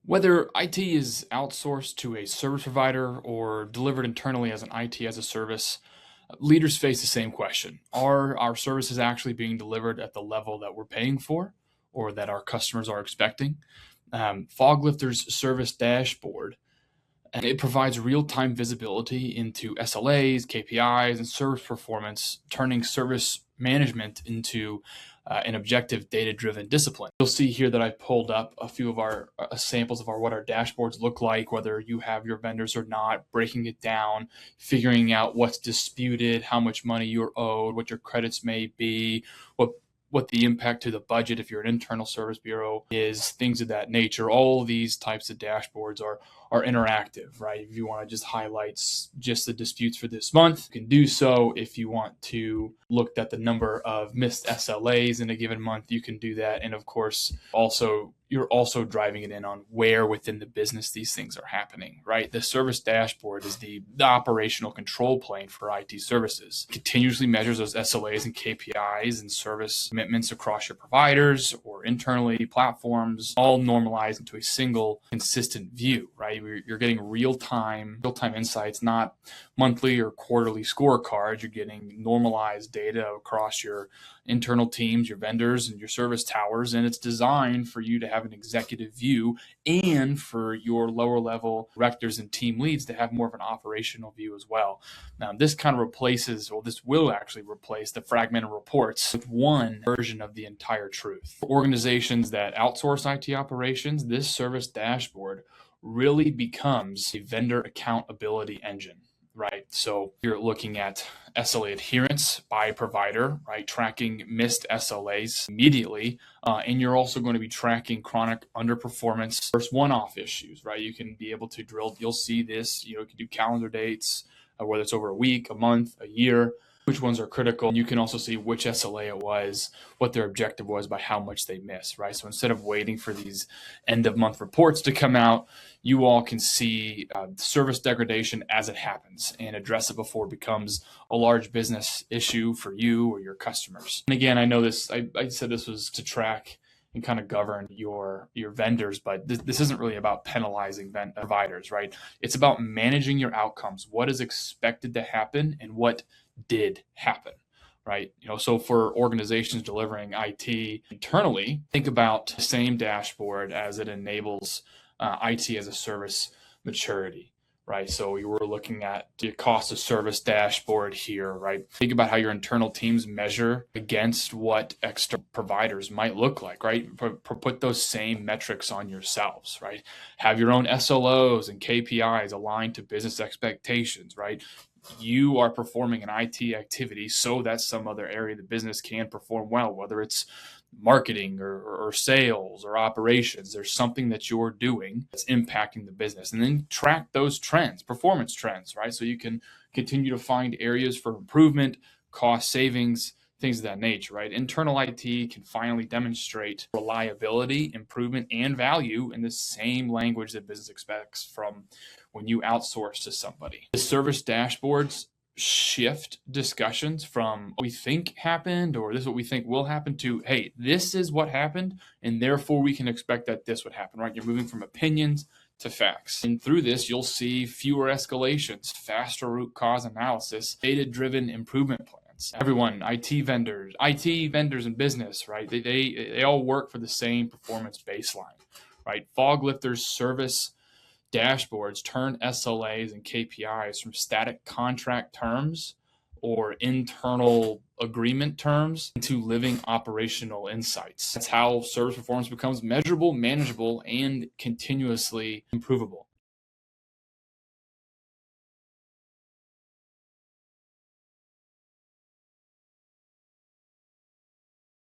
Whether IT is outsourced to a service provider or delivered internally as an IT as a service, leaders face the same question. Are our services actually being delivered at the level that we're paying for or that our customers are expecting? FogLifter's service dashboard, and it provides real-time visibility into SLAs, KPIs, and service performance, turning service management into an objective data-driven discipline. You'll see here that I pulled up a few of our samples of what our dashboards look like, whether you have your vendors or not, breaking it down, figuring out what's disputed, how much money you're owed, what your credits may be, what the impact to the budget if you're an internal service bureau is, things of that nature. All of these types of dashboards are interactive, right? If you want to just highlight just the disputes for this month, you can do so. If you want to look at the number of missed SLAs in a given month, you can do that. And of course, you're also driving it in on where within the business these things are happening, right? The service dashboard is the operational control plane for IT services. It continuously measures those SLAs and KPIs and service commitments across your providers or internally platforms, all normalized into a single consistent view, right? You're getting real-time insights, not monthly or quarterly scorecards. You're getting normalized data across your internal teams, your vendors, and your service towers, and it's designed for you to have an executive view and for your lower level directors and team leads to have more of an operational view as well. Now, this will actually replace the fragmented reports with one version of the entire truth. For organizations that outsource IT operations, this service dashboard really becomes a vendor accountability engine. Right. So you're looking at SLA adherence by provider, right? Tracking missed SLAs immediately. And you're also going to be tracking chronic underperformance versus one-off issues, right? You can be able to drill. You'll see this, you can do calendar dates, whether it's over a week, a month, a year, which ones are critical. And you can also see which SLA it was, what their objective was by how much they missed, right? So instead of waiting for these end of month reports to come out, you all can see service degradation as it happens and address it before it becomes a large business issue for you or your customers. And again, I know this, I said this was to track and kind of govern your vendors, but this isn't really about penalizing providers, right? It's about managing your outcomes, what is expected to happen and what did happen, right? So for organizations delivering IT internally, think about the same dashboard as it enables IT as a service maturity, right? So we were looking at the cost of service dashboard here, right? Think about how your internal teams measure against what external providers might look like, right? Put those same metrics on yourselves, right? Have your own SLOs and KPIs aligned to business expectations, right? You are performing an IT activity so that some other area of the business can perform well, whether it's marketing or sales or operations. There's something that you're doing that's impacting the business, and then track those trends, performance trends, right? So you can continue to find areas for improvement, cost savings, things of that nature, right? Internal IT can finally demonstrate reliability, improvement, and value in the same language that business expects from when you outsource to somebody. The service dashboards shift discussions from what we think happened or this is what we think will happen to, hey, this is what happened, and therefore we can expect that this would happen, right? You're moving from opinions to facts. And through this, you'll see fewer escalations, faster root cause analysis, data-driven improvement plans. Everyone, IT vendors and business, right? They all work for the same performance baseline, right? FogLifter's service dashboards turn SLAs and KPIs from static contract terms or internal agreement terms into living operational insights. That's how service performance becomes measurable, manageable, and continuously improvable.